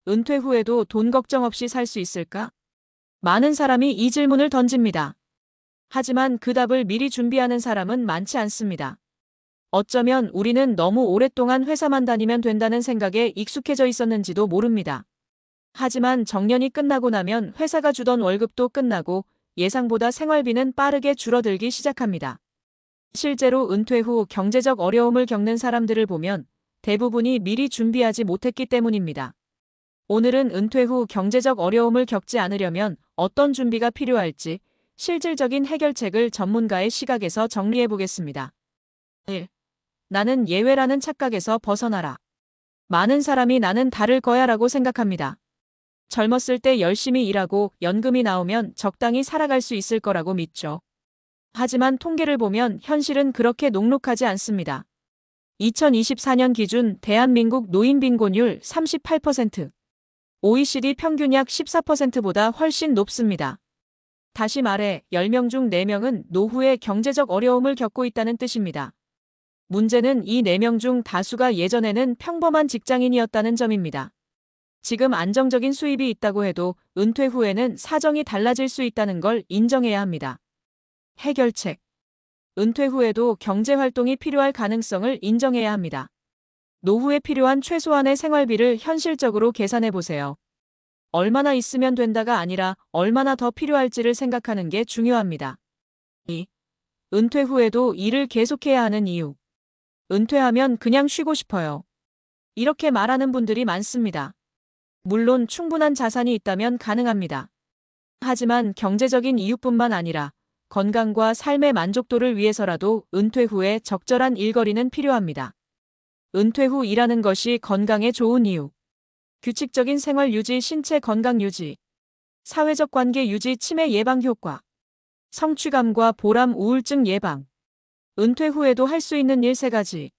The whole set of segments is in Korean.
은퇴 후에도 돈 걱정 없이 살 수 있을까? 많은 사람이 이 질문을 던집니다. 하지만 그 답을 미리 준비하는 사람은 많지 않습니다. 어쩌면 우리는 너무 오랫동안 회사만 다니면 된다는 생각에 익숙해져 있었는지도 모릅니다. 하지만 정년이 끝나고 나면 회사가 주던 월급도 끝나고 예상보다 생활비는 빠르게 줄어들기 시작합니다. 실제로 은퇴 후 경제적 어려움을 겪는 사람들을 보면 대부분이 미리 준비하지 못했기 때문입니다. 오늘은 은퇴 후 경제적 어려움을 겪지 않으려면 어떤 준비가 필요할지 실질적인 해결책을 전문가의 시각에서 정리해 보겠습니다. 1. 나는 예외라는 착각에서 벗어나라. 많은 사람이 나는 다를 거야 라고 생각합니다. 젊었을 때 열심히 일하고 연금이 나오면 적당히 살아갈 수 있을 거라고 믿죠. 하지만 통계를 보면 현실은 그렇게 녹록하지 않습니다. 2024년 기준 대한민국 노인 빈곤율 38%, OECD 평균 약 14%보다 훨씬 높습니다. 다시 말해 10명 중 4명은 노후에 경제적 어려움을 겪고 있다는 뜻입니다. 문제는 이 4명 중 다수가 예전에는 평범한 직장인이었다는 점입니다. 지금 안정적인 수입이 있다고 해도 은퇴 후에는 사정이 달라질 수 있다는 걸 인정해야 합니다. 해결책. 은퇴 후에도 경제활동이 필요할 가능성을 인정해야 합니다. 노후에 필요한 최소한의 생활비를 현실적으로 계산해 보세요. 얼마나 있으면 된다가 아니라 얼마나 더 필요할지를 생각하는 게 중요합니다. 2. 은퇴 후에도 일을 계속해야 하는 이유. 은퇴하면 그냥 쉬고 싶어요. 이렇게 말하는 분들이 많습니다. 물론 충분한 자산이 있다면 가능합니다. 하지만 경제적인 이유뿐만 아니라 건강과 삶의 만족도를 위해서라도 은퇴 후에 적절한 일거리는 필요합니다. 은퇴 후 일하는 것이 건강에 좋은 이유. 규칙적인 생활 유지, 신체 건강 유지, 사회적 관계 유지, 치매 예방 효과, 성취감과 보람, 우울증 예방. 은퇴 후에도 할 수 있는 일 3가지.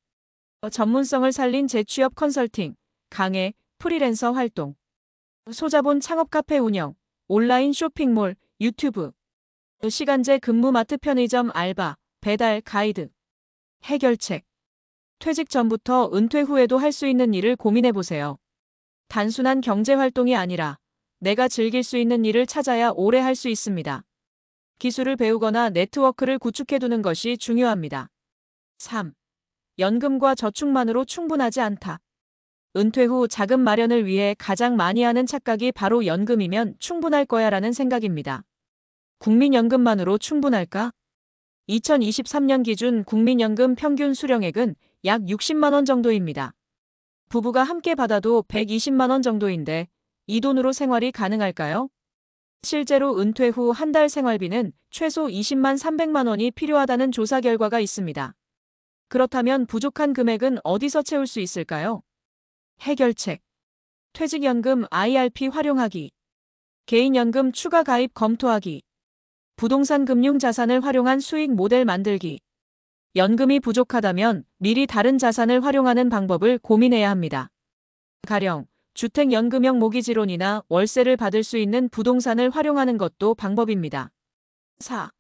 전문성을 살린 재취업 컨설팅, 강의, 프리랜서 활동, 소자본 창업 카페 운영, 온라인 쇼핑몰, 유튜브, 시간제 근무 마트 편의점 알바, 배달, 가이드. 해결책. 퇴직 전부터 은퇴 후에도 할 수 있는 일을 고민해 보세요. 단순한 경제활동이 아니라 내가 즐길 수 있는 일을 찾아야 오래 할 수 있습니다. 기술을 배우거나 네트워크를 구축해두는 것이 중요합니다. 3. 연금과 저축만으로 충분하지 않다. 은퇴 후 자금 마련을 위해 가장 많이 하는 착각이 바로 연금이면 충분할 거야 라는 생각입니다. 국민연금만으로 충분할까? 2023년 기준 국민연금 평균 수령액은 약 60만 원 정도입니다. 부부가 함께 받아도 120만 원 정도인데 이 돈으로 생활이 가능할까요? 실제로 은퇴 후 한 달 생활비는 최소 20만 300만 원이 필요하다는 조사 결과가 있습니다. 그렇다면 부족한 금액은 어디서 채울 수 있을까요? 해결책. 퇴직연금 IRP 활용하기. 개인연금 추가 가입 검토하기. 부동산 금융 자산을 활용한 수익 모델 만들기. 연금이 부족하다면 미리 다른 자산을 활용하는 방법을 고민해야 합니다. 가령 주택연금형 모기지론이나 월세를 받을 수 있는 부동산을 활용하는 것도 방법입니다. 4.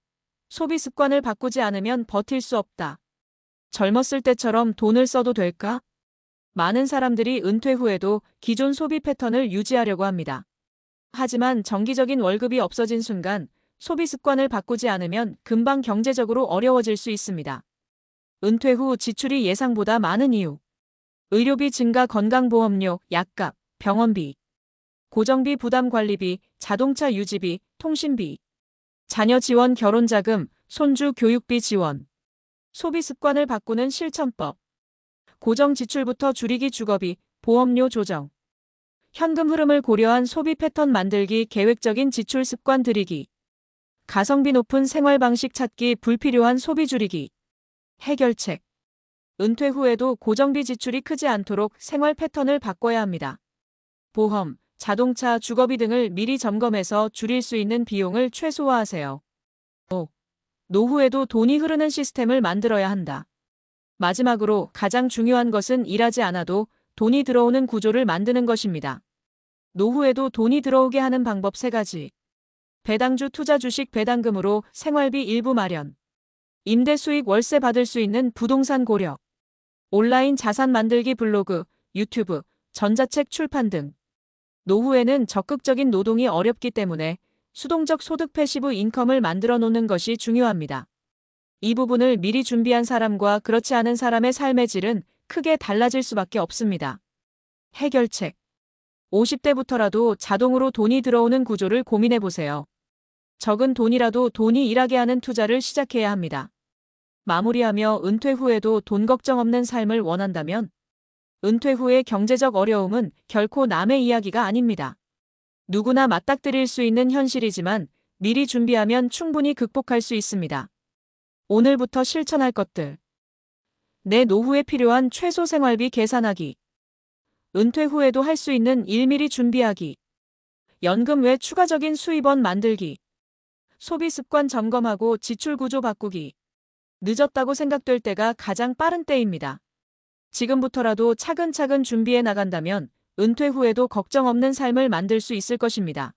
소비 습관을 바꾸지 않으면 버틸 수 없다. 젊었을 때처럼 돈을 써도 될까? 많은 사람들이 은퇴 후에도 기존 소비 패턴을 유지하려고 합니다. 하지만 정기적인 월급이 없어진 순간 소비 습관을 바꾸지 않으면 금방 경제적으로 어려워질 수 있습니다. 은퇴 후 지출이 예상보다 많은 이유. 의료비 증가, 건강보험료, 약값, 병원비, 고정비, 부담관리비, 자동차 유지비, 통신비, 자녀 지원, 결혼자금, 손주 교육비 지원. 소비 습관을 바꾸는 실천법. 고정 지출부터 줄이기, 주거비, 보험료 조정. 현금 흐름을 고려한 소비 패턴 만들기, 계획적인 지출 습관 들이기. 가성비 높은 생활 방식 찾기, 불필요한 소비 줄이기. 해결책. 은퇴 후에도 고정비 지출이 크지 않도록 생활 패턴을 바꿔야 합니다. 보험, 자동차, 주거비 등을 미리 점검해서 줄일 수 있는 비용을 최소화하세요. 5. 노후에도 돈이 흐르는 시스템을 만들어야 한다. 마지막으로 가장 중요한 것은 일하지 않아도 돈이 들어오는 구조를 만드는 것입니다. 노후에도 돈이 들어오게 하는 방법 3가지. 배당주 투자, 주식, 배당금으로 생활비 일부 마련. 임대 수익, 월세 받을 수 있는 부동산 고려. 온라인 자산 만들기, 블로그, 유튜브, 전자책 출판 등. 노후에는 적극적인 노동이 어렵기 때문에 수동적 소득 패시브 인컴을 만들어 놓는 것이 중요합니다. 이 부분을 미리 준비한 사람과 그렇지 않은 사람의 삶의 질은 크게 달라질 수밖에 없습니다. 해결책. 50대부터라도 자동으로 돈이 들어오는 구조를 고민해 보세요. 적은 돈이라도 돈이 일하게 하는 투자를 시작해야 합니다. 마무리하며 은퇴 후에도 돈 걱정 없는 삶을 원한다면 은퇴 후의 경제적 어려움은 결코 남의 이야기가 아닙니다. 누구나 맞닥뜨릴 수 있는 현실이지만 미리 준비하면 충분히 극복할 수 있습니다. 오늘부터 실천할 것들. 내 노후에 필요한 최소 생활비 계산하기. 은퇴 후에도 할 수 있는 일 미리 준비하기. 연금 외 추가적인 수입원 만들기. 소비 습관 점검하고 지출 구조 바꾸기. 늦었다고 생각될 때가 가장 빠른 때입니다. 지금부터라도 차근차근 준비해 나간다면 은퇴 후에도 걱정 없는 삶을 만들 수 있을 것입니다.